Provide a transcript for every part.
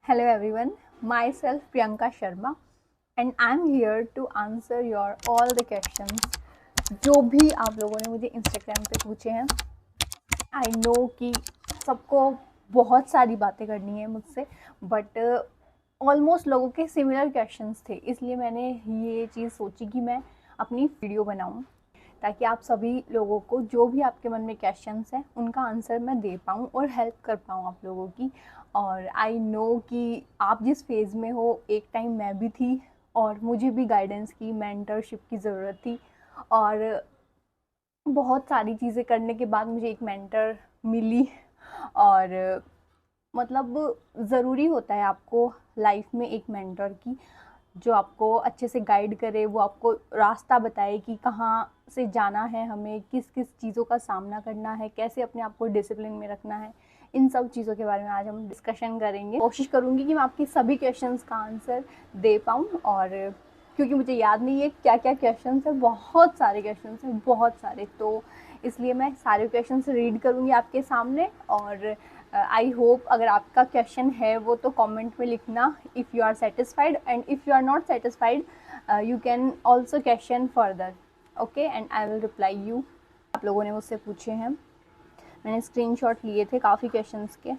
Hello everyone, myself Priyanka Sharma and I'm here to answer your all the questions जो भी आप लोगों ने मुझे इंस्टाग्राम पे पूछे हैं। आई नो कि सबको बहुत सारी बातें करनी है मुझसे, बट ऑलमोस्ट लोगों के सिमिलर क्वेश्चंस थे, इसलिए मैंने ये चीज़ सोची कि मैं अपनी वीडियो बनाऊं ताकि आप सभी लोगों को जो भी आपके मन में क्वेश्चंस हैं उनका आंसर मैं दे पाऊँ और हेल्प कर पाऊँ आप लोगों की। और आई नो कि आप जिस फेज़ में हो, एक टाइम मैं भी थी और मुझे भी गाइडेंस की, मेंटरशिप की ज़रूरत थी। और बहुत सारी चीज़ें करने के बाद मुझे एक मेंटर मिली। और मतलब ज़रूरी होता है आपको लाइफ में एक मेंटर की, जो आपको अच्छे से गाइड करे, वो आपको रास्ता बताए कि कहाँ से जाना है, हमें किस किस चीज़ों का सामना करना है, कैसे अपने आप को डिसिप्लिन में रखना है। इन सब चीज़ों के बारे में आज हम डिस्कशन करेंगे। कोशिश करूँगी कि मैं आपकी सभी क्वेश्चंस का आंसर दे पाऊँ, और क्योंकि मुझे याद नहीं है क्या क्या क्वेश्चंस है, बहुत सारे क्वेश्चंस हैं, बहुत सारे, तो इसलिए मैं सारे क्वेश्चंस रीड करूँगी आपके सामने। और आई होप अगर आपका क्वेश्चन है वो तो कमेंट में लिखना if you are satisfied, and if you are not satisfied you can also question further, okay, and I will reply you. आप लोगों ने मुझसे पूछे हैं, मैंने स्क्रीनशॉट लिए थे काफ़ी क्वेश्चंस के।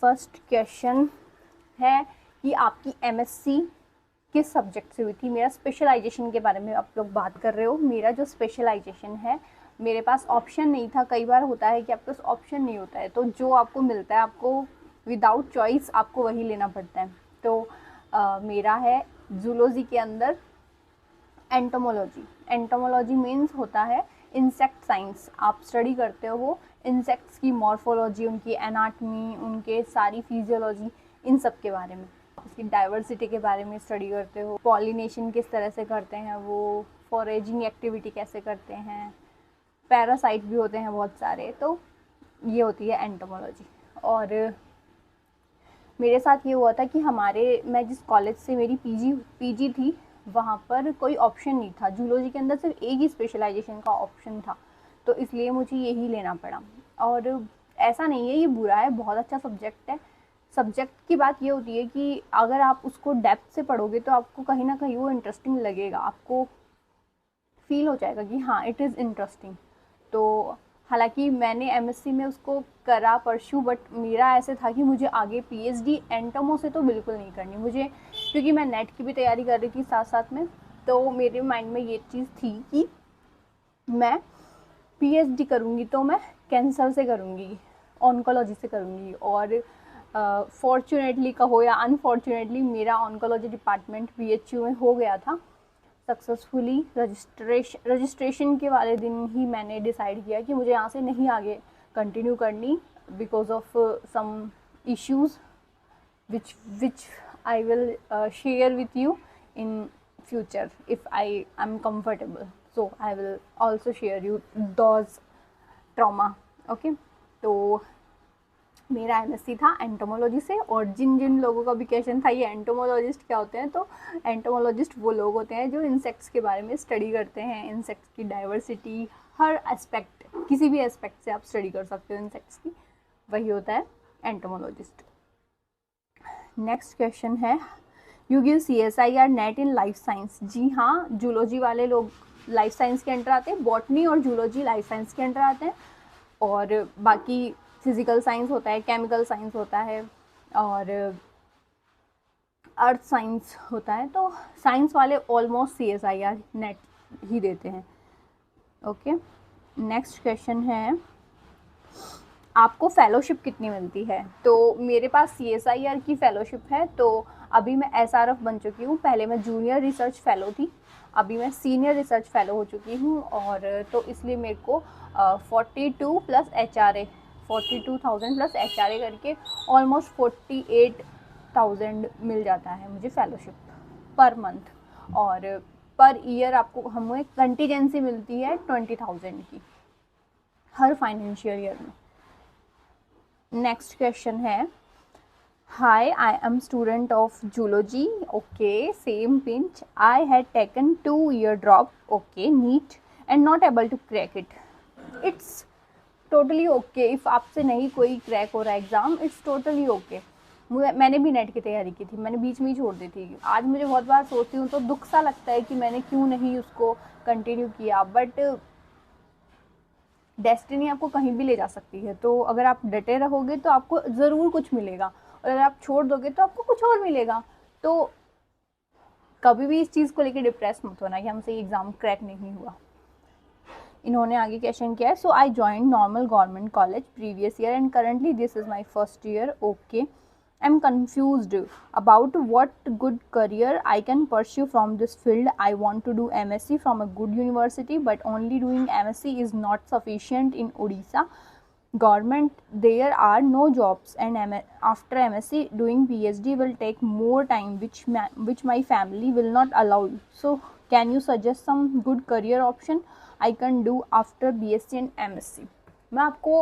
फर्स्ट क्वेश्चन है कि आपकी एमएससी किस सब्जेक्ट से हुई थी। मेरा स्पेशलाइजेशन के बारे में आप लोग बात कर रहे हो। मेरा जो स्पेशलाइजेशन है, मेरे पास ऑप्शन नहीं था। कई बार होता है कि आपके पास ऑप्शन नहीं होता है, तो जो आपको मिलता है, आपको विदाउट चॉइस आपको वही लेना पड़ता है। तो मेरा है जूलॉजी के अंदर एंटोमोलॉजी। एंटोमोलॉजी मीन्स होता है इंसेक्ट साइंस। आप स्टडी करते हो इंसेक्ट्स की मॉर्फोलॉजी, उनकी एनाटमी, उनके सारी फिजियोलॉजी, इन सब के बारे में, उसकी डाइवर्सिटी के बारे में स्टडी करते हो। पॉलिनेशन किस तरह से करते हैं वो, फॉरेजिंग एक्टिविटी कैसे करते हैं, पैरासाइट भी होते हैं बहुत सारे, तो ये होती है एंटोमोलॉजी। और मेरे साथ ये हुआ था कि मैं जिस कॉलेज से मेरी पीजी थी, वहाँ पर कोई ऑप्शन नहीं था। जूलॉजी के अंदर सिर्फ एक ही स्पेशलाइजेशन का ऑप्शन था, तो इसलिए मुझे यही लेना पड़ा। और ऐसा नहीं है ये बुरा है, बहुत अच्छा सब्जेक्ट है। सब्जेक्ट की बात ये होती है कि अगर आप उसको डेप्थ से पढ़ोगे तो आपको कहीं ना कहीं वो इंटरेस्टिंग लगेगा, आपको फील हो जाएगा कि हाँ इट इज़ इंटरेस्टिंग। तो हालांकि मैंने एमएससी में उसको करा परस्यू, बट मेरा ऐसे था कि मुझे आगे पीएचडी एंटोमो से तो बिल्कुल नहीं करनी मुझे, क्योंकि मैं नेट की भी तैयारी कर रही थी साथ साथ में। तो मेरे माइंड में ये चीज़ थी कि मैं पीएचडी करूँगी तो मैं कैंसर से करूँगी, ऑन्कोलॉजी से करूँगी। और फॉर्चुनेटली कहो या अनफॉर्चुनेटली, मेरा ऑन्कोलॉजी डिपार्टमेंट बीएचयू में हो गया था सक्सेसफुली। रजिस्ट्रेशन के वाले दिन ही मैंने डिसाइड किया कि मुझे यहाँ से नहीं आगे कंटिन्यू करनी, because of some issues which I will share with you in future if I am comfortable. So I will also share you those trauma. Okay, तो मेरा एमएससी था एंटोमोलॉजी से। और जिन जिन लोगों का भी क्वेश्चन था ये एंटोमोलॉजिस्ट क्या होते हैं, तो एंटोमोलॉजिस्ट वो लोग होते हैं जो इंसेक्ट्स के बारे में स्टडी करते हैं, इंसेक्ट्स की डाइवर्सिटी, हर एस्पेक्ट, किसी भी एस्पेक्ट से आप स्टडी कर सकते हो इंसेक्ट्स की, वही होता है एंटोमोलॉजिस्ट। नेक्स्ट क्वेश्चन है, you give CSIR NET in life science. जी हाँ, जूलॉजी वाले लोग लाइफ साइंस के अंडर आते हैं, बॉटनी और जूलॉजी लाइफ साइंस के अंडर आते हैं, और बाकी फिजिकल साइंस होता है, केमिकल साइंस होता है, और अर्थ साइंस होता है। तो साइंस वाले ऑलमोस्ट CSIR नेट ही देते हैं। ओके, नेक्स्ट क्वेश्चन है, आपको फेलोशिप कितनी मिलती है। तो मेरे पास CSIR की फेलोशिप है, तो अभी मैं SRF बन चुकी हूँ। पहले मैं जूनियर रिसर्च फेलो थी, अभी मैं सीनियर रिसर्च फेलो हो चुकी हूँ। और तो इसलिए मेरे को 42 प्लस HRA, 42,000 प्लस HRA करके ऑलमोस्ट 48,000 मिल जाता है मुझे फेलोशिप पर मंथ। और पर ईयर आपको हमें कंटीजेंसी मिलती है 20,000 की हर फाइनेंशियल ईयर में। नेक्स्ट क्वेश्चन है, hi I am student of zoology, okay, same pinch, I had taken 2 year drop, okay, NEET and not able to crack it. It's totally okay इफ़ आपसे नहीं कोई क्रैक हो रहा है एग्ज़ाम, इट्स टोटली ओके। मैंने भी नेट की तैयारी की थी, मैंने बीच में ही छोड़ दी थी। आज मुझे बहुत बार सोचती हूँ तो दुख सा लगता है कि मैंने क्यों नहीं उसको कंटिन्यू किया, बट डेस्टिनी आपको कहीं भी ले जा सकती है। तो अगर आप डटे रहोगे तो आपको ज़रूर कुछ मिलेगा, और अगर आप छोड़ दोगे तो आपको कुछ और मिलेगा। तो कभी भी इस चीज़ को लेकर डिप्रेस मत होना कि हमसे एग्ज़ाम क्रैक नहीं हुआ। इन्होंने आगे क्वेश्चन किया है, so I join normal government college previous year and currently this is my first year. Okay, I'm confused about what good career I can pursue from this field. I want to do MSc from a good university, but only doing MSc is not sufficient in Odisha. Government, there are no jobs, and after MSc, doing PhD will take more time, which my family will not allow. So, can you suggest some good career option I can do after BSc and MSc? मैं आपको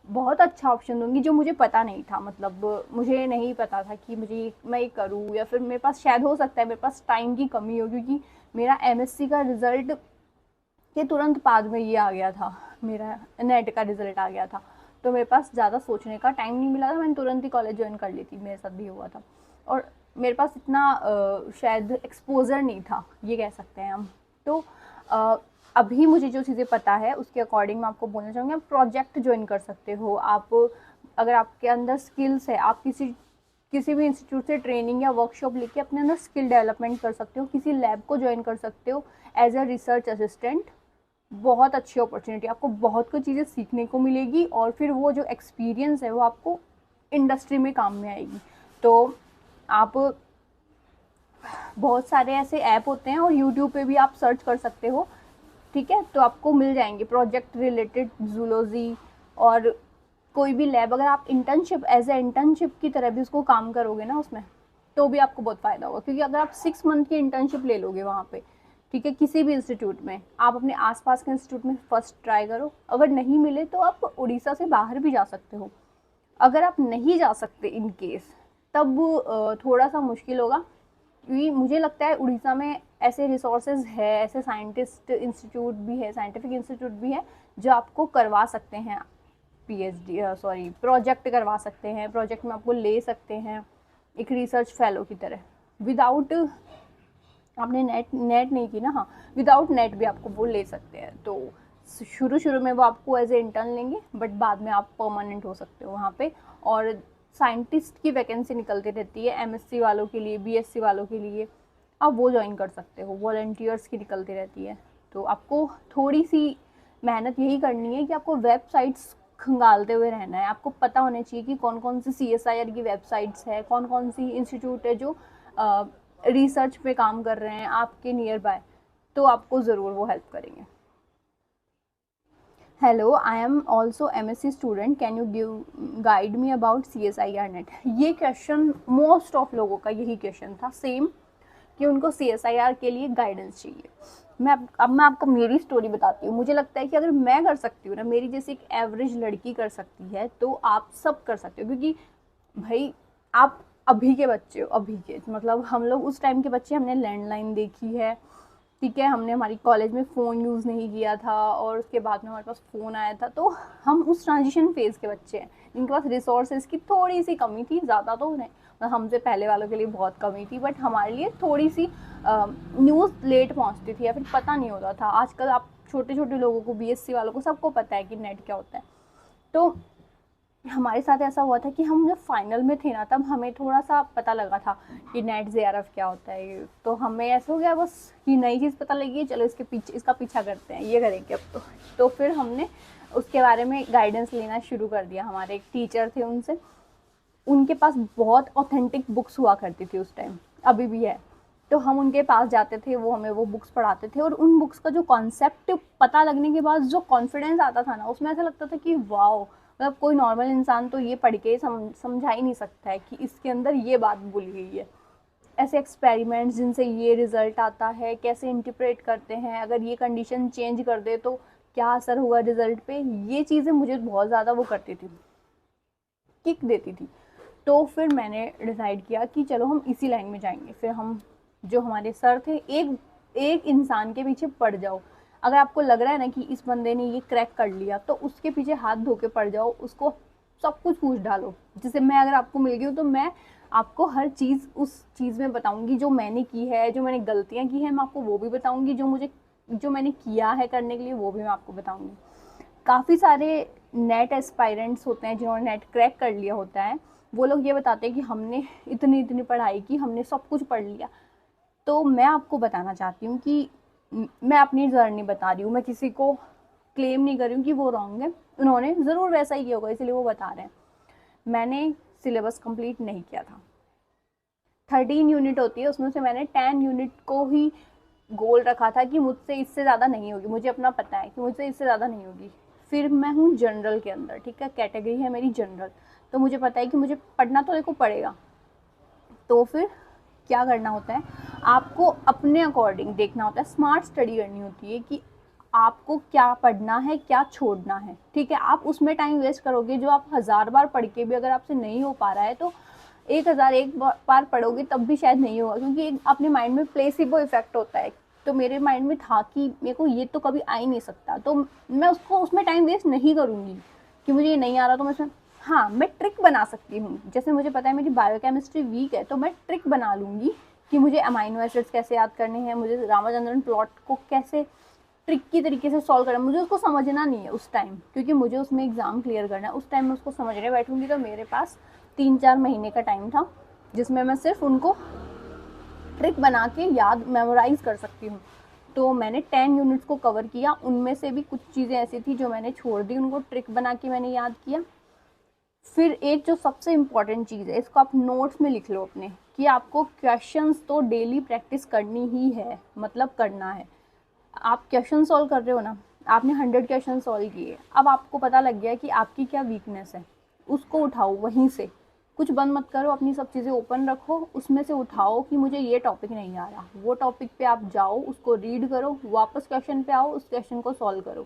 बहुत अच्छा option दूंगी जो मुझे पता नहीं था, मतलब मुझे नहीं पता था कि मैं ये करूँ, या फिर मेरे पास शायद हो सकता है मेरे पास टाइम की कमी हो, क्योंकि मेरा MSc का रिज़ल्ट के तुरंत बाद में ये आ गया था, मेरा नेट का रिज़ल्ट आ गया था, तो मेरे पास ज़्यादा सोचने का टाइम नहीं मिला था। मैंने तुरंत ही कॉलेज ज्वाइन कर ली थी, मेरे साथ भी हुआ था, और मेरे पास इतना शायद एक्सपोजर नहीं था, ये कह सकते हैं हम। तो अभी मुझे जो चीज़ें पता है उसके अकॉर्डिंग मैं आपको बोलना चाहूँगी, आप प्रोजेक्ट ज्वाइन कर सकते हो। आप अगर आपके अंदर स्किल्स है, आप किसी भी इंस्टीट्यूट से ट्रेनिंग या वर्कशॉप लेके अपने अंदर स्किल डेवलपमेंट कर सकते हो, किसी लैब को ज्वाइन कर सकते हो एज अ रिसर्च असिस्टेंट। बहुत अच्छी अपॉर्चुनिटी, आपको बहुत कुछ चीज़ें सीखने को मिलेगी, और फिर वो जो एक्सपीरियंस है वो आपको इंडस्ट्री में काम में आएगी। तो आप बहुत सारे ऐसे ऐप होते हैं, और यूट्यूब पे भी आप सर्च कर सकते हो, ठीक है, तो आपको मिल जाएंगे प्रोजेक्ट रिलेटेड जूलॉजी, और कोई भी लैब। अगर आप इंटर्नशिप एज ए इंटर्नशिप की तरह भी उसको काम करोगे ना उसमें, तो भी आपको बहुत फ़ायदा होगा, क्योंकि अगर आप 6 मंथ की इंटर्नशिप ले लोगे वहाँ पे, ठीक है, किसी भी इंस्टीट्यूट में, आप अपने आसपास के इंस्टीट्यूट में फर्स्ट ट्राई करो, अगर नहीं मिले तो आप उड़ीसा से बाहर भी जा सकते हो। अगर आप नहीं जा सकते इन केस, तब थोड़ा सा मुश्किल होगा, क्योंकि मुझे लगता है उड़ीसा में ऐसे रिसोर्सेज है, ऐसे साइंटिस्ट इंस्टीट्यूट भी है, साइंटिफिक इंस्टीट्यूट भी है, जो आपको करवा सकते हैं प्रोजेक्ट करवा सकते हैं, प्रोजेक्ट में आपको ले सकते हैं एक रिसर्च फेलो की तरह, विदाउट आपने नेट नहीं की ना, हाँ, विदाउट नेट भी आपको वो ले सकते हैं। तो शुरू में वो आपको एज ए इंटर्न लेंगे, बट बाद में आप परमानेंट हो सकते हो वहाँ पे, और साइंटिस्ट की वैकेंसी निकलती रहती है MSc वालों के लिए, BSc वालों के लिए, आप वो ज्वाइन कर सकते हो, वॉलंटियर्स की निकलती रहती है। तो आपको थोड़ी सी मेहनत यही करनी है कि आपको वेबसाइट्स खंगालते हुए रहना है, आपको पता होना चाहिए कि कौन कौन सी CSIR की वेबसाइट्स है, कौन कौन सी इंस्टीट्यूट है जो रिसर्च पे काम कर रहे हैं आपके नियर बाय, तो आपको ज़रूर वो हेल्प करेंगे। Hello, I am also MSc student, can you guide me about CSIR net. ये क्वेश्चन मोस्ट ऑफ लोगों का यही क्वेश्चन था सेम, कि उनको CSIR के लिए गाइडेंस चाहिए। अब मैं आपको मेरी स्टोरी बताती हूँ। मुझे लगता है कि अगर मैं कर सकती हूँ ना, मेरी जैसी एक एवरेज लड़की कर सकती है, तो आप सब कर सकते हो, क्योंकि भाई आप अभी के बच्चे हो, अभी के मतलब हम लोग उस टाइम के बच्चे, हमने लैंडलाइन देखी है, ठीक है, हमने हमारी कॉलेज में फ़ोन यूज़ नहीं किया था, और उसके बाद में हमारे पास फ़ोन आया था, तो हम उस ट्रांजिशन फेज़ के बच्चे हैं जिनके पास रिसोर्सेज की थोड़ी सी कमी थी, ज़्यादा तो नहीं, हमसे पहले वालों के लिए बहुत कमी थी, बट हमारे लिए थोड़ी सी न्यूज़ लेट पहुंचती थी, या फिर पता नहीं होता था। आजकल आप छोटे छोटे लोगों को, BSc वालों को, सबको पता है कि नेट क्या होता है। तो हमारे साथ ऐसा हुआ था कि हम जब फाइनल में थे ना, तब हमें थोड़ा सा पता लगा था कि नेट JRF क्या होता है, तो हमें ऐसा हो गया बस कि नई चीज़ पता लगी है, चलो इसका पीछा करते हैं, ये करेंगे अब तो फिर हमने उसके बारे में गाइडेंस लेना शुरू कर दिया। हमारे एक टीचर थे, उनके पास बहुत ऑथेंटिक बुक्स हुआ करती थी उस टाइम, अभी भी है, तो हम उनके पास जाते थे, वो हमें वो बुक्स पढ़ाते थे, और उन बुक्स का जो कॉन्सेप्ट पता लगने के बाद जो कॉन्फिडेंस आता था ना, उसमें ऐसा लगता था कि वाओ, मतलब कोई नॉर्मल इंसान तो ये पढ़ के समझा ही नहीं सकता है कि इसके अंदर ये बात बोली गई है। ऐसे एक्सपेरिमेंट्स जिनसे ये रिज़ल्ट आता है, कैसे इंटरप्रेट करते हैं, अगर ये कंडीशन चेंज कर दे तो क्या असर हुआ रिज़ल्ट पे, ये चीज़ें मुझे बहुत ज़्यादा वो करती थी, किक देती थी। तो फिर मैंने डिसाइड किया कि चलो हम इसी लाइन में जाएंगे। फिर हम, जो हमारे सर थे, एक इंसान के पीछे पड़ जाओ, अगर आपको लग रहा है ना कि इस बंदे ने ये क्रैक कर लिया, तो उसके पीछे हाथ धो के पड़ जाओ, उसको सब कुछ पूछ डालो। जैसे मैं अगर आपको मिल गई हूँ तो मैं आपको हर चीज़ उस चीज़ में बताऊंगी जो मैंने की है, जो मैंने गलतियाँ की हैं मैं आपको वो भी बताऊंगी, जो मैंने किया है करने के लिए वो भी मैं आपको बताऊंगी। काफ़ी सारे नेट एस्पायरेंट्स होते हैं जिन्होंने नेट क्रैक कर लिया होता है, वो लोग ये बताते हैं कि हमने इतनी इतनी पढ़ाई की, हमने सब कुछ पढ़ लिया। तो मैं आपको बताना चाहती हूँ कि मैं अपनी जर्नी बता रही हूँ, मैं किसी को क्लेम नहीं कर रही हूँ कि वो रॉन्ग है, उन्होंने ज़रूर वैसा ही किया होगा इसलिए वो बता रहे हैं। मैंने सिलेबस कंप्लीट नहीं किया था, 13 यूनिट होती है, उसमें से मैंने 10 यूनिट को ही गोल रखा था कि मुझसे इससे ज़्यादा नहीं होगी, मुझे अपना पता है कि मुझसे इससे ज़्यादा नहीं होगी। फिर मैं हूँ जनरल के अंदर, ठीक है, कैटेगरी है मेरी जनरल, तो मुझे पता है कि मुझे पढ़ना तो देखो पड़ेगा। तो फिर क्या करना होता है, आपको अपने अकॉर्डिंग देखना होता है, स्मार्ट स्टडी करनी होती है कि आपको क्या पढ़ना है क्या छोड़ना है, ठीक है। आप उसमें टाइम वेस्ट करोगे जो आप 1000 बार पढ़ के भी अगर आपसे नहीं हो पा रहा है तो 1001 बार पढ़ोगे तब भी शायद नहीं होगा, क्योंकि एक अपने माइंड में प्लेसिबो इफेक्ट होता है। तो मेरे माइंड में था कि मेरे को ये तो कभी आ ही नहीं सकता, तो मैं उसमें टाइम वेस्ट नहीं करूँगी कि मुझे ये नहीं आ रहा तो मैं इसमें, हाँ मैं ट्रिक बना सकती हूँ। जैसे मुझे पता है मेरी बायोकेमिस्ट्री वीक है तो मैं ट्रिक बना लूँगी कि मुझे अमाइनो एसिड्स कैसे याद करने हैं, मुझे रामाचंद्रन प्लॉट को कैसे ट्रिक की तरीके से सॉल्व करना, मुझे उसको समझना नहीं है उस टाइम, क्योंकि मुझे उसमें एग्ज़ाम क्लियर करना है। उस टाइम मैं उसको समझने बैठूंगी तो मेरे पास 3-4 महीने का टाइम था जिसमें मैं सिर्फ उनको ट्रिक बना के याद मेमोराइज कर सकती हूँ। तो मैंने 10 यूनिट्स को कवर किया, उनमें से भी कुछ चीज़ें ऐसी थी जो मैंने छोड़ दी, उनको ट्रिक बना के मैंने याद किया। फिर एक जो सबसे इम्पॉर्टेंट चीज़ है, इसको आप नोट्स में लिख लो अपने, कि आपको क्वेश्चंस तो डेली प्रैक्टिस करनी ही है, मतलब करना है। आप क्वेश्चन सॉल्व कर रहे हो ना, आपने 100 क्वेश्चन सॉल्व किए, अब आपको पता लग गया कि आपकी क्या वीकनेस है, उसको उठाओ वहीं से, कुछ बंद मत करो, अपनी सब चीज़ें ओपन रखो, उसमें से उठाओ कि मुझे ये टॉपिक नहीं आ रहा, वो टॉपिक पे आप जाओ, उसको रीड करो, वापस क्वेश्चन पे आओ, उस क्वेश्चन को सॉल्व करो।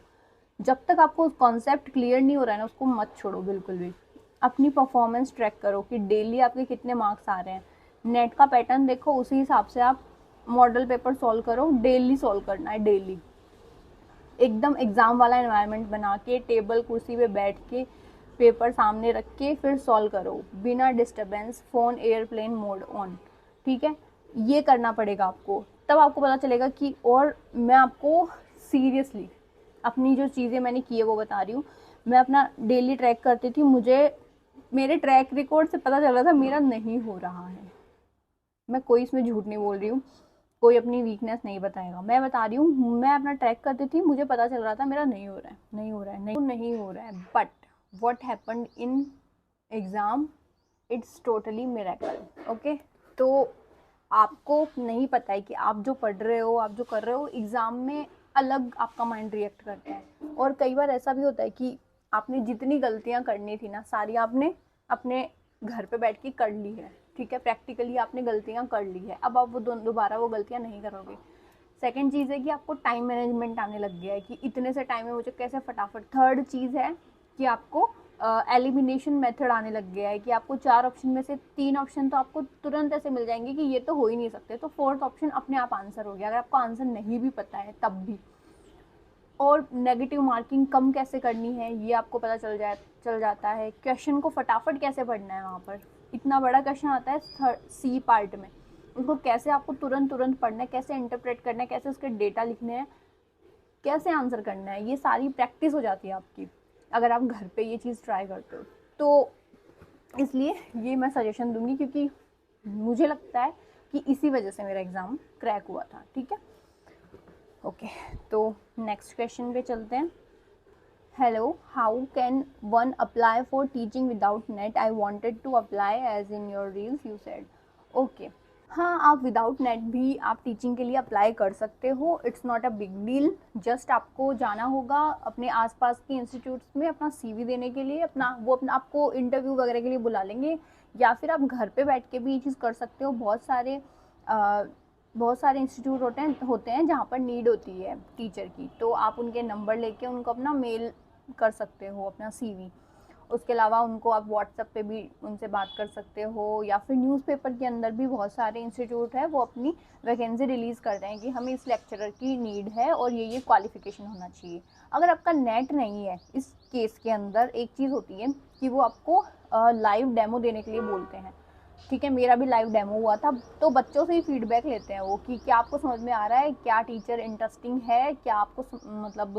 जब तक आपको कॉन्सेप्ट क्लियर नहीं हो रहा है ना, उसको मत छोड़ो बिल्कुल भी। अपनी परफॉर्मेंस ट्रैक करो कि डेली आपके कितने मार्क्स आ रहे हैं, नेट का पैटर्न देखो, उसी हिसाब से आप मॉडल पेपर सॉल्व करो, डेली सॉल्व करना है, डेली एकदम एग्ज़ाम वाला एनवायरनमेंट बना के, टेबल कुर्सी पे बैठ के, पेपर सामने रख के फिर सॉल्व करो, बिना disturbance, phone airplane mode on, ठीक है। ये करना पड़ेगा आपको, तब आपको पता चलेगा कि, और मैं आपको सीरियसली अपनी जो चीज़ें मैंने की है वो बता रही हूँ। मैं अपना डेली ट्रैक करती थी, मुझे मेरे ट्रैक रिकॉर्ड से पता चल रहा था मेरा नहीं हो रहा है। मैं कोई इसमें झूठ नहीं बोल रही हूँ, कोई अपनी वीकनेस नहीं बताएगा, मैं बता रही हूँ। मैं अपना ट्रैक करती थी, मुझे पता चल रहा था मेरा नहीं हो रहा है, नहीं हो रहा है, नहीं हो रहा है। But what happened in exam, it's totally miracle, okay. तो आपको नहीं पता है कि आप जो पढ़ रहे हो, आप जो कर रहे हो, एग्ज़ाम में अलग आपका माइंड रिएक्ट करता है। और कई बार ऐसा भी होता है कि आपने जितनी गलतियाँ करनी थी ना, सारी आपने अपने घर पे बैठ के कर ली है, ठीक है, प्रैक्टिकली आपने गलतियाँ कर ली है, अब आप वो दोबारा वो गलतियाँ नहीं करोगे। सेकंड चीज़ है कि आपको टाइम मैनेजमेंट आने लग गया है कि इतने से टाइम में मुझे कैसे फटाफट। थर्ड चीज़ है कि आपको एलिमिनेशन मेथड आने लग गया है कि आपको 4 ऑप्शन में से 3 ऑप्शन तो आपको तुरंत ऐसे मिल जाएंगे कि ये तो हो ही नहीं सकते, तो फोर्थ ऑप्शन अपने आप आंसर हो गया, अगर आपको आंसर नहीं भी पता है तब भी। और नेगेटिव मार्किंग कम कैसे करनी है ये आपको पता चल जाता है। क्वेश्चन को फटाफट कैसे पढ़ना है, वहाँ पर इतना बड़ा क्वेश्चन आता है सी पार्ट में, उसको कैसे आपको तुरंत पढ़ना है, कैसे इंटरप्रेट करना है, कैसे उसके डेटा लिखने हैं, कैसे आंसर करना है, ये सारी प्रैक्टिस हो जाती है आपकी अगर आप घर पे ये चीज़ ट्राई करते हो। तो इसलिए ये मैं सजेशन दूंगी, क्योंकि मुझे लगता है कि इसी वजह से मेरा एग्ज़ाम क्रैक हुआ था, ठीक है। ओके, तो नेक्स्ट क्वेश्चन पे चलते हैं। Hello, how can one apply for teaching without NET? I wanted to apply as in your reels you said. Okay, हाँ, आप विदाउट नेट भी आप टीचिंग के लिए अप्लाई कर सकते हो, it's not a big deal. Just आपको जाना होगा अपने आसपास के इंस्टीट्यूट्स में अपना सीवी देने के लिए, अपना आपको इंटरव्यू वगैरह के लिए बुला लेंगे, या फिर आप घर पे बैठ के भी ये चीज़ कर सकते हो। बहुत सारे इंस्टीट्यूट होते हैं जहाँ पर नीड होती है टीचर की, तो आप उनके नंबर लेके उनको अपना मेल कर सकते हो अपना सीवी। उसके अलावा उनको आप व्हाट्सएप पे भी उनसे बात कर सकते हो, या फिर न्यूज़पेपर के अंदर भी बहुत सारे इंस्टीट्यूट है, वो अपनी वैकेंसी रिलीज़ करते हैं कि हमें इस लेक्चरर की नीड है और ये क्वालिफ़िकेशन होना चाहिए। अगर आपका नेट नहीं है, इस केस के अंदर एक चीज़ होती है कि वो आपको लाइव डेमो देने के लिए बोलते हैं। ठीक है, मेरा भी लाइव डेमो हुआ था, तो बच्चों से ही फीडबैक लेते हैं वो कि क्या आपको समझ में आ रहा है, क्या टीचर इंटरेस्टिंग है, क्या आपको मतलब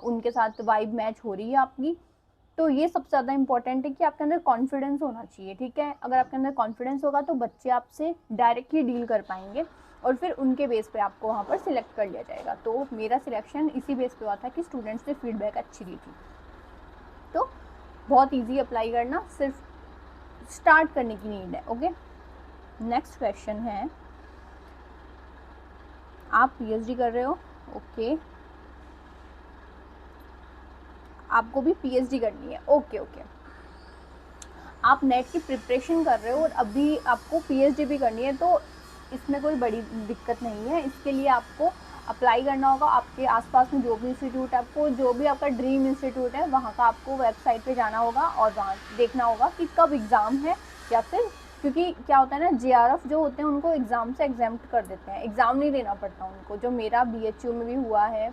उनके साथ वाइब मैच हो रही है आपकी। तो ये सबसे ज़्यादा इंपॉर्टेंट है कि आपके अंदर कॉन्फिडेंस होना चाहिए। ठीक है, अगर आपके अंदर कॉन्फिडेंस होगा तो बच्चे आपसे डायरेक्टली डील कर पाएंगे और फिर उनके बेस पे आपको वहाँ पर सिलेक्ट कर लिया जाएगा। तो मेरा सिलेक्शन इसी बेस पे हुआ था कि स्टूडेंट्स ने फीडबैक अच्छी दी थी। तो बहुत ईजी अप्लाई करना, सिर्फ स्टार्ट करने की नीड है। ओके, नेक्स्ट क्वेश्चन है, आप पीएचडी कर रहे हो, ओके, आपको भी पीएचडी करनी है, ओके ओके, आप नेट की प्रिपरेशन कर रहे हो और अभी आपको पीएचडी भी करनी है, तो इसमें कोई बड़ी दिक्कत नहीं है। इसके लिए आपको अप्लाई करना होगा आपके आसपास में जो भी इंस्टीट्यूट है, आपको जो भी आपका ड्रीम इंस्टीट्यूट है वहाँ का आपको वेबसाइट पे जाना होगा और वहाँ देखना होगा कि कब एग्ज़ाम है, या फिर क्योंकि क्या होता है ना, जेआरएफ जो होते हैं उनको एग्ज़ाम से एग्जेम्प्ट कर देते हैं, एग्ज़ाम नहीं देना पड़ता उनको, जो मेरा बीएचयू में भी हुआ है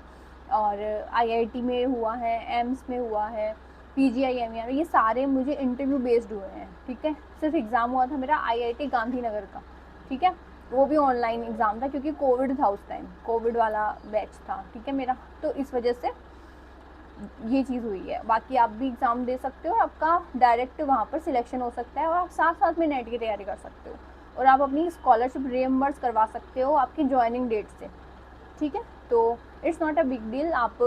और आईआईटी में हुआ है, एम्स में हुआ है, पीजीआईएमईआर, ये सारे मुझे इंटरव्यू बेस्ड हुए हैं। ठीक है, सिर्फ एग्ज़ाम हुआ था मेरा आईआईटी गांधीनगर का। ठीक है, वो भी ऑनलाइन एग्ज़ाम था क्योंकि कोविड था उस टाइम, कोविड वाला बैच था। ठीक है मेरा, तो इस वजह से ये चीज़ हुई है। बाकी आप भी एग्ज़ाम दे सकते हो, आपका डायरेक्ट वहाँ पर सिलेक्शन हो सकता है और आप साथ साथ में नेट की तैयारी कर सकते हो और आप अपनी स्कॉलरशिप रिएम्बर्स करवा सकते हो आपकी ज्वाइनिंग डेट से। ठीक है, तो it's not a big deal, आप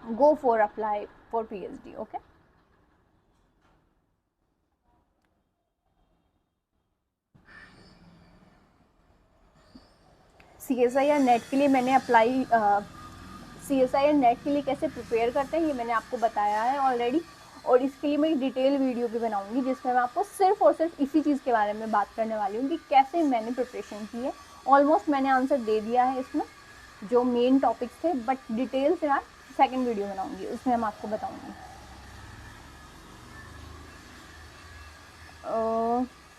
go for apply for PhD. Okay, CSIR NET के लिए मैंने अप्लाई, सीएसआईआर नेट के लिए कैसे प्रिपेयर करते हैं ये मैंने आपको बताया है ऑलरेडी, और इसके लिए मैं एक डिटेल वीडियो भी बनाऊंगी जिसमें मैं आपको सिर्फ और सिर्फ इसी चीज़ के बारे में बात करने वाली हूँ कि कैसे मैंने प्रिपरेशन की है। ऑलमोस्ट मैंने आंसर दे दिया है इसमें, जो मेन टॉपिक्स थे, बट डिटेल से मैं सेकेंड वीडियो बनाऊंगी, उसमें मैं आपको बताऊंगी।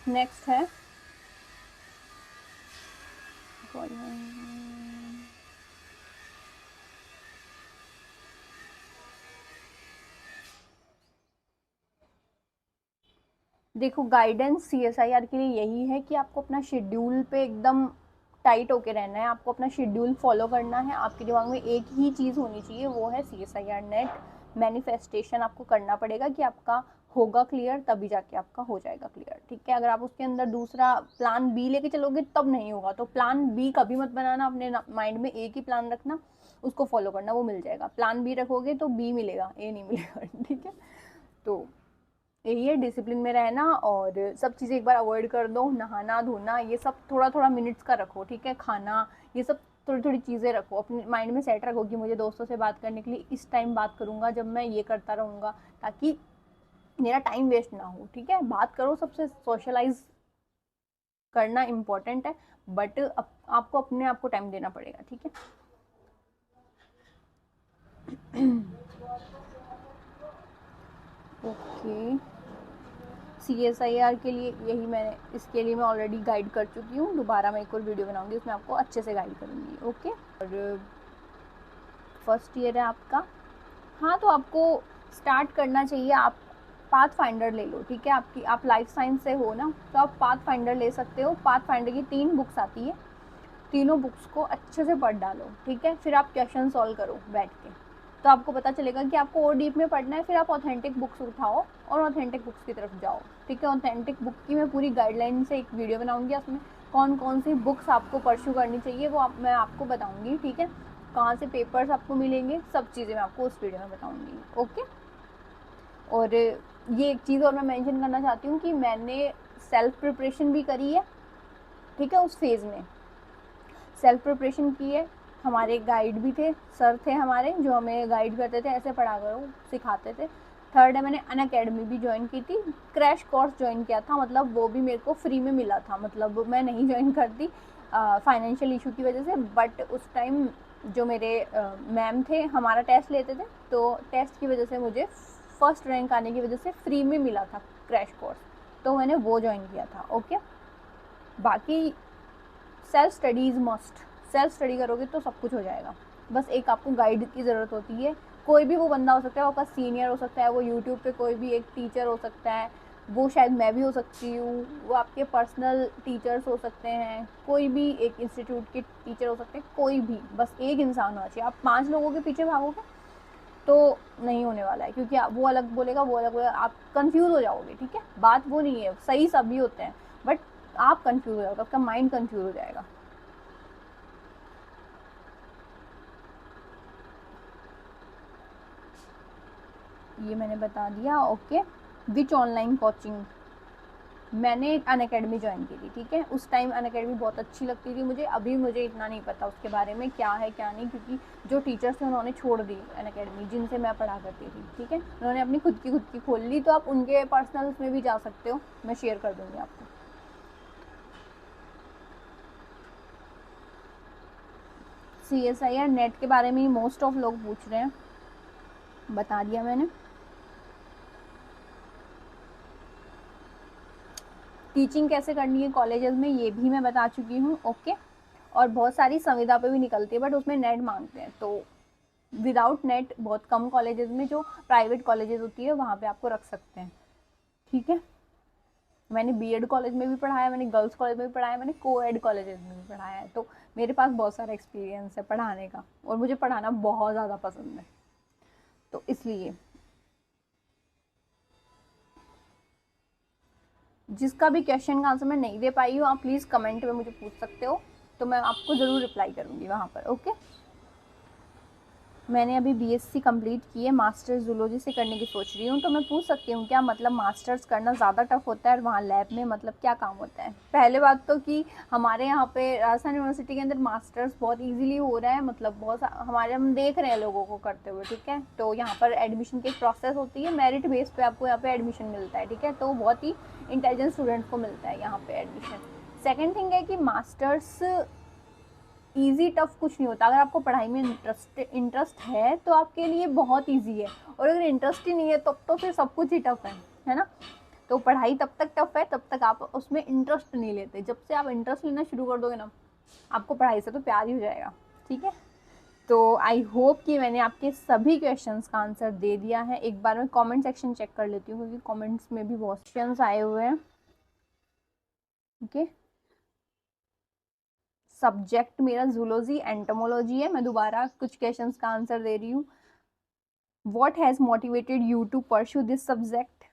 नेक्स्ट है, देखो गाइडेंस सीएसआईआर के लिए यही है कि आपको अपना शेड्यूल पे एकदम टाइट होके रहना है, आपको अपना शेड्यूल फॉलो करना है। आपके दिमाग में एक ही चीज़ होनी चाहिए, वो है सीएसआईआर नेट मैनिफेस्टेशन आपको करना पड़ेगा कि आपका होगा क्लियर, तभी जाके आपका हो जाएगा क्लियर। ठीक है, अगर आप उसके अंदर दूसरा प्लान बी लेके चलोगे तब नहीं होगा। तो प्लान बी कभी मत बनाना, अपने माइंड में एक ही प्लान रखना, उसको फॉलो करना, वो मिल जाएगा। प्लान बी रखोगे तो बी मिलेगा, ए नहीं मिलेगा। ठीक है, तो यही है, डिसिप्लिन में रहना और सब चीज़ें एक बार अवॉइड कर दो, नहाना धोना ये सब थोड़ा थोड़ा मिनट्स का रखो। ठीक है, खाना ये सब थोड़ी थोड़ी चीज़ें रखो, अपने माइंड में सेट रखो कि मुझे दोस्तों से बात करने के लिए इस टाइम बात करूँगा जब मैं ये करता रहूँगा, ताकि मेरा टाइम वेस्ट ना हो। ठीक है, बात करो सबसे, सोशलाइज करना इम्पोर्टेंट है, बट आपको अपने आप को टाइम देना पड़ेगा। ठीक है, ओके, सीएसआईआर के लिए यही मैंने, इसके लिए मैं ऑलरेडी गाइड कर चुकी हूँ, दोबारा मैं एक और वीडियो बनाऊंगी उसमें आपको अच्छे से गाइड करूँगी। ओके, और फर्स्ट ईयर है आपका, हाँ तो आपको स्टार्ट करना चाहिए, आप पाथ फाइंडर ले लो। ठीक है, आपकी आप लाइफ साइंस से हो ना, तो आप पाथ फाइंडर ले सकते हो। पाथ फाइंडर की 3 बुक्स आती है, तीनों बुक्स को अच्छे से पढ़ डालो। ठीक है, फिर आप क्वेश्चन सॉल्व करो बैठ के, तो आपको पता चलेगा कि आपको और डीप में पढ़ना है। फिर आप ऑथेंटिक बुक्स उठाओ और ऑथेंटिक बुक्स की तरफ जाओ। ठीक है, ऑथेंटिक बुक की मैं पूरी गाइडलाइन से एक वीडियो बनाऊंगी, उसमें कौन कौन सी बुक्स आपको परस्यू करनी चाहिए वो मैं आपको बताऊंगी। ठीक है, कहाँ से पेपर्स आपको मिलेंगे, सब चीज़ें मैं आपको उस वीडियो में बताऊंगी। ओके, और ये एक चीज़ और मैं मेंशन करना चाहती हूँ कि मैंने सेल्फ प्रिपरेशन भी करी है। ठीक है, उस फेज़ में सेल्फ प्रिपरेशन की है, हमारे गाइड भी थे, सर थे हमारे जो हमें गाइड करते थे, ऐसे पढ़ा करो, सिखाते थे। थर्ड है, मैंने अन अकेडमी भी ज्वाइन की थी, क्रैश कोर्स ज्वाइन किया था, मतलब वो भी मेरे को फ्री में मिला था, मतलब मैं नहीं ज्वाइन करती फाइनेंशियल इशू की वजह से, बट उस टाइम जो मेरे मैम थे हमारा टेस्ट लेते थे, तो टेस्ट की वजह से मुझे फर्स्ट रैंक आने की वजह से फ्री में मिला था क्रैश कोर्स, तो मैंने वो ज्वाइन किया था। ओके, बाकी self study is must, self study करोगे तो सब कुछ हो जाएगा, बस एक आपको गाइड की ज़रूरत होती है, कोई भी वो बंदा हो सकता है, वो आपका सीनियर हो सकता है, वो यूट्यूब पे कोई भी एक टीचर हो सकता है, वो शायद मैं भी हो सकती हूँ, वो आपके पर्सनल टीचर्स हो सकते हैं, कोई भी एक इंस्टीट्यूट के टीचर हो सकते हैं, कोई भी, बस एक इंसान होना चाहिए। आप 5 लोगों के पीछे भागोगे तो नहीं होने वाला है, क्योंकि वो अलग बोलेगा, वो अलग बोलेगा, आप कंफ्यूज हो जाओगे। ठीक है, बात वो नहीं है, सही सभी होते हैं, बट आप कंफ्यूज हो जाओगे, आपका माइंड कंफ्यूज हो जाएगा। ये मैंने बता दिया। ओके, विच ऑनलाइन कोचिंग, मैंने अनअकैडमी ज्वाइन की थी। ठीक है, उस टाइम अनअकैडमी बहुत अच्छी लगती थी मुझे, अभी मुझे इतना नहीं पता उसके बारे में क्या है क्या नहीं, क्योंकि जो टीचर्स थे उन्होंने छोड़ दी अनअकैडमी, जिनसे मैं पढ़ा करती थी। ठीक है, उन्होंने अपनी खुद की खोल ली, तो आप उनके पर्सनल्स में भी जा सकते हो, मैं शेयर कर दूँगी आपको। CSIR नेट के बारे में मोस्ट ऑफ लोग पूछ रहे हैं, बता दिया मैंने। टीचिंग कैसे करनी है कॉलेजेस में, ये भी मैं बता चुकी हूँ। ओके, और बहुत सारी संविदा पे भी निकलती है, बट उसमें नेट मांगते हैं, तो विदाउट नेट बहुत कम कॉलेजेस में, जो प्राइवेट कॉलेजेस होती है वहाँ पे आपको रख सकते हैं। ठीक है, मैंने बीएड कॉलेज में भी पढ़ाया, मैंने गर्ल्स कॉलेज में भी पढ़ाया, मैंने कोएड कॉलेजेस में भी पढ़ाया है, तो मेरे पास बहुत सारा एक्सपीरियंस है पढ़ाने का, और मुझे पढ़ाना बहुत ज़्यादा पसंद है, तो इसलिए जिसका भी क्वेश्चन का आंसर मैं नहीं दे पाई हूँ, आप प्लीज़ कमेंट में मुझे पूछ सकते हो, तो मैं आपको ज़रूर रिप्लाई करूँगी वहाँ पर। ओके, मैंने अभी BSc कंप्लीट की है, मास्टर्स जूलॉजी से करने की सोच रही हूँ, तो मैं पूछ सकती हूँ क्या, मतलब मास्टर्स करना ज़्यादा टफ होता है, और वहाँ लैब में मतलब क्या काम होता है? पहले बात तो कि हमारे यहाँ पे राजस्थान यूनिवर्सिटी के अंदर मास्टर्स बहुत इजीली हो रहा है, मतलब बहुत हमारे हम देख रहे हैं लोगों को करते हुए। ठीक है, तो यहाँ पर एडमिशन की एक प्रोसेस होती है, मेरिट बेस पे आपको यहाँ पे एडमिशन मिलता है। ठीक है, तो बहुत ही इंटेलिजेंट स्टूडेंट्स को मिलता है यहाँ पे एडमिशन। सेकेंड थिंग है कि मास्टर्स ईजी टफ कुछ नहीं होता, अगर आपको पढ़ाई में इंटरेस्ट है तो आपके लिए बहुत ईजी है, और अगर इंटरेस्ट ही नहीं है तब तो फिर सब कुछ ही टफ है ना। तो पढ़ाई तब तक टफ है तब तक आप उसमें इंटरेस्ट नहीं लेते, जब से आप इंटरेस्ट लेना शुरू कर दोगे ना, आपको पढ़ाई से तो प्यार ही हो जाएगा। ठीक है, तो आई होप कि मैंने आपके सभी क्वेश्चंस का आंसर दे दिया है। एक बार मैं कमेंट सेक्शन चेक कर लेती हूँ, क्योंकि कमेंट्स में भी बहुत क्वेश्चंस आए हुए हैं। ओके, सब्जेक्ट मेरा जूलॉजी एंटोमोलॉजी है। मैं दोबारा कुछ क्वेश्चंस का आंसर दे रही हूँ। What has motivated you to pursue this subject,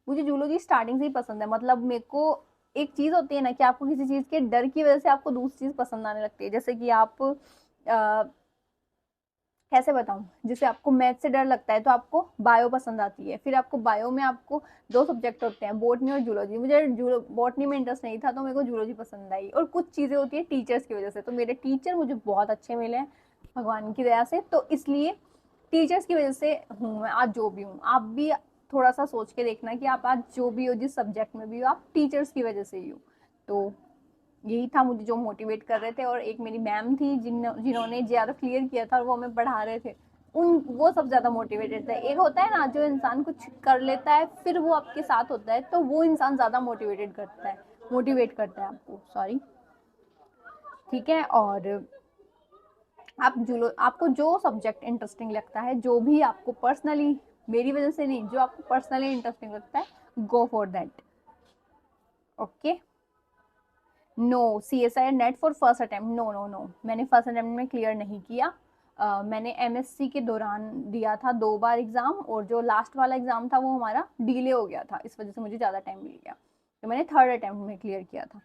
मुझे जूलॉजी स्टार्टिंग से ही पसंद है, मतलब मेरे को एक चीज़ होती है ना कि आपको किसी चीज़ के डर की वजह से आपको दूसरी चीज़ पसंद आने लगती है, जैसे कि आप कैसे बताऊं, जैसे आपको मैथ से डर लगता है तो आपको बायो पसंद आती है, फिर आपको बायो में आपको दो सब्जेक्ट होते हैं, बॉटनी और जूलॉजी। मुझे बॉटनी में इंटरेस्ट नहीं था, तो मेरे को जूलॉजी पसंद आई, और कुछ चीज़ें होती है टीचर्स की वजह से, तो मेरे टीचर मुझे बहुत अच्छे मिले हैं भगवान की दया से, तो इसलिए टीचर्स की वजह से हूँ मैं आज जो भी हूँ। आप भी थोड़ा सा सोच के देखना कि आप आज जो भी हो, जिस सब्जेक्ट में भी हो, आप टीचर्स की वजह से ही हो। तो यही था मुझे जो मोटिवेट कर रहे थे, और एक मेरी मैम थी जिन्होंने JRF क्लियर किया था और वो हमें पढ़ा रहे थे, उन वो सब ज़्यादा मोटिवेटेड थे। एक होता है ना, जो इंसान कुछ कर लेता है फिर वो आपके साथ होता है, तो वो इंसान ज़्यादा मोटिवेट करता है आपको, सॉरी। ठीक है, और आपको जो सब्जेक्ट इंटरेस्टिंग लगता है, जो भी आपको पर्सनली, मेरी वजह से नहीं, जो आपको पर्सनली इंटरेस्टिंग लगता है, go for that. Okay, no CSIR NET for first attempt, no no no, मैंने फर्स्ट अटेम्प्ट में क्लियर नहीं किया। मैंने MSc के दौरान दिया था 2 बार एग्ज़ाम, और जो लास्ट वाला एग्ज़ाम था वो हमारा डिले हो गया था, इस वजह से मुझे ज़्यादा टाइम मिल गया, तो मैंने थर्ड अटेम्प्ट में क्लियर किया था।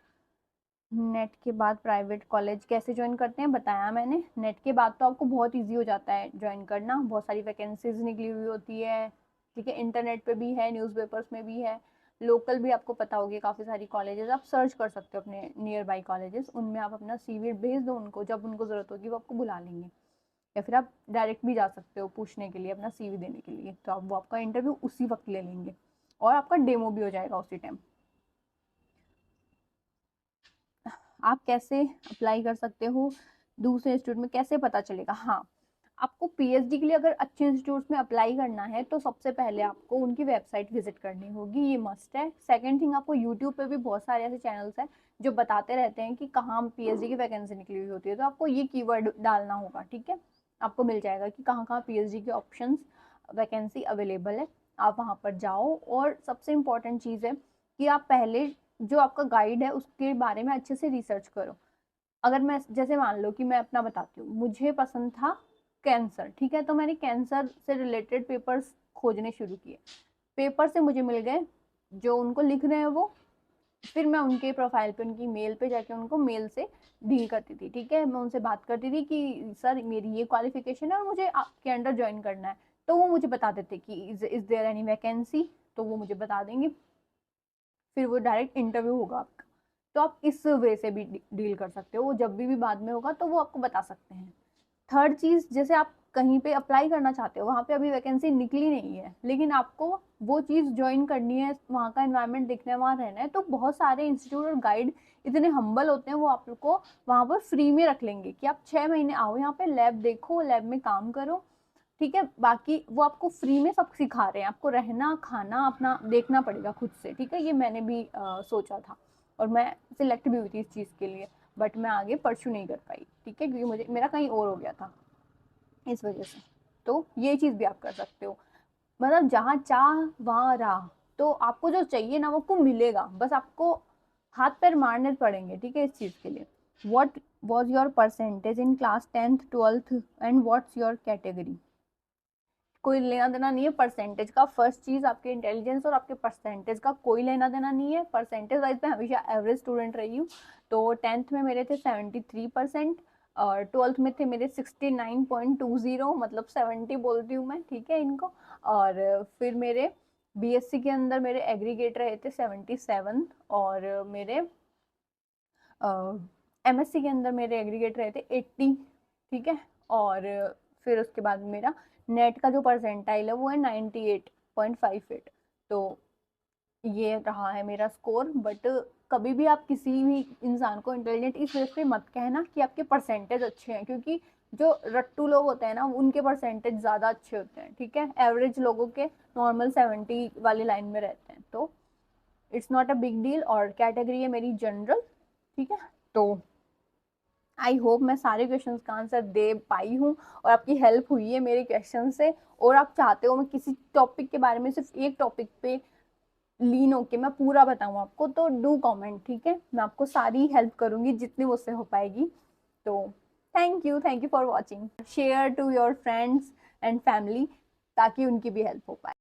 नेट के बाद प्राइवेट कॉलेज कैसे ज्वाइन करते हैं, बताया मैंने। नेट के बाद तो आपको बहुत ईजी हो जाता है ज्वाइन करना, बहुत सारी वैकेंसीज निकली हुई होती है। ठीक है, इंटरनेट पे भी है, न्यूज़पेपर्स में भी है, लोकल भी आपको पता होगी काफ़ी सारी कॉलेजेस, आप सर्च कर सकते हो अपने नियर बाई कॉलेजेस, उनमें आप अपना CV भेज दो उनको, जब उनको ज़रूरत होगी वो आपको बुला लेंगे, या फिर आप डायरेक्ट भी जा सकते हो पूछने के लिए, अपना CV देने के लिए, तो आप वो आपका इंटरव्यू उसी वक्त ले लेंगे, और आपका डेमो भी हो जाएगा उसी टाइम। आप कैसे अप्लाई कर सकते हो दूसरे इंस्टीट्यूट में, कैसे पता चलेगा? हाँ, आपको PhD के लिए अगर अच्छे इंस्टीट्यूट में अप्लाई करना है, तो सबसे पहले आपको उनकी वेबसाइट विजिट करनी होगी, ये मस्ट है। सेकंड थिंग, आपको यूट्यूब पे भी बहुत सारे ऐसे चैनल्स हैं जो बताते रहते हैं कि कहाँ PhD की वैकेंसी निकली हुई होती है, तो आपको ये कीवर्ड डालना होगा। ठीक है, आपको मिल जाएगा कि कहाँ कहाँ पीएचडी के ऑप्शंस वैकेंसी अवेलेबल है, आप वहाँ पर जाओ। और सबसे इम्पॉर्टेंट चीज़ है कि आप पहले जो आपका गाइड है उसके बारे में अच्छे से रिसर्च करो। अगर मैं जैसे मान लो कि मैं अपना बताती हूँ, मुझे पसंद था कैंसर, ठीक है, तो मैंने कैंसर से रिलेटेड पेपर्स खोजने शुरू किए, पेपर से मुझे मिल गए जो उनको लिख रहे हैं वो, फिर मैं उनके प्रोफाइल पे उनकी मेल पे जाके उनको मेल से डील करती थी, ठीक है, मैं उनसे बात करती थी कि सर मेरी ये क्वालिफिकेशन है और मुझे आपके अंडर ज्वाइन करना है, तो वो मुझे बता देते कि इज देयर एनी वैकेंसी, तो वो मुझे बता देंगे, फिर वो डायरेक्ट इंटरव्यू होगा आपका। तो आप इस वे से भी डील कर सकते हो, वो जब भी बाद में होगा तो वो आपको बता सकते हैं। थर्ड चीज़, जैसे आप कहीं पे अप्लाई करना चाहते हो, वहाँ पे अभी वैकेंसी निकली नहीं है, लेकिन आपको वो चीज़ ज्वाइन करनी है, वहाँ का एनवायरनमेंट देखना है, वहाँ रहना है, तो बहुत सारे इंस्टीट्यूट और गाइड इतने हम्बल होते हैं, वो आप लोग को वहाँ पर फ्री में रख लेंगे कि आप 6 महीने आओ यहाँ पे, लैब देखो, लैब में काम करो, ठीक है, बाकी वो आपको फ्री में सब सिखा रहे हैं, आपको रहना खाना अपना देखना पड़ेगा खुद से, ठीक है, ये मैंने भी सोचा था और मैं सिलेक्ट भी हुई थी इस चीज़ के लिए, बट मैं आगे परस्यू नहीं कर पाई, ठीक है, क्योंकि मुझे मेरा कहीं और हो गया था इस वजह से। तो ये चीज़ भी आप कर सकते हो, मतलब जहाँ चाह वहाँ राह, तो आपको जो चाहिए ना वो आपको मिलेगा, बस आपको हाथ पैर मारने पड़ेंगे, ठीक है, इस चीज़ के लिए। What was your percentage in class 10th 12th and what's your category? कोई लेना देना नहीं है परसेंटेज का, फर्स्ट चीज़ आपके इंटेलिजेंस और आपके परसेंटेज का कोई लेना देना नहीं है। परसेंटेज वाइज मैं हमेशा एवरेज स्टूडेंट रही हूँ, तो 10th में मेरे थे 73% और 12th में थे मेरे 69.20, मतलब 70 बोलती हूँ मैं, ठीक है इनको। और फिर मेरे बीएससी के अंदर मेरे एग्रीगेट रहे थे 77, और मेरे एमएससी के अंदर मेरे एग्रीगेट रहे थे 80, ठीक है। और फिर उसके बाद मेरा नेट का जो परसेंटाइल है वो है 98.58, तो ये रहा है मेरा स्कोर। बट कभी भी आप किसी भी इंसान को इंटेलिजेंट इस वजह से मत कहना कि आपके परसेंटेज अच्छे हैं, क्योंकि जो रट्टू लोग होते हैं ना उनके परसेंटेज ज़्यादा अच्छे होते हैं, ठीक है, एवरेज लोगों के नॉर्मल 70 वाली लाइन में रहते हैं, तो it's not a big deal. और कैटेगरी है मेरी जनरल, ठीक है। तो आई होप मैं सारे क्वेश्चंस का आंसर दे पाई हूँ और आपकी हेल्प हुई है मेरे क्वेश्चन से, और आप चाहते हो मैं किसी टॉपिक के बारे में सिर्फ एक टॉपिक पे लीन होके मैं पूरा बताऊँ आपको, तो डू कमेंट, ठीक है, मैं आपको सारी हेल्प करूँगी जितनी मुझसे हो पाएगी। तो thank you for watching, share to your friends and family ताकि उनकी भी हेल्प हो पाए।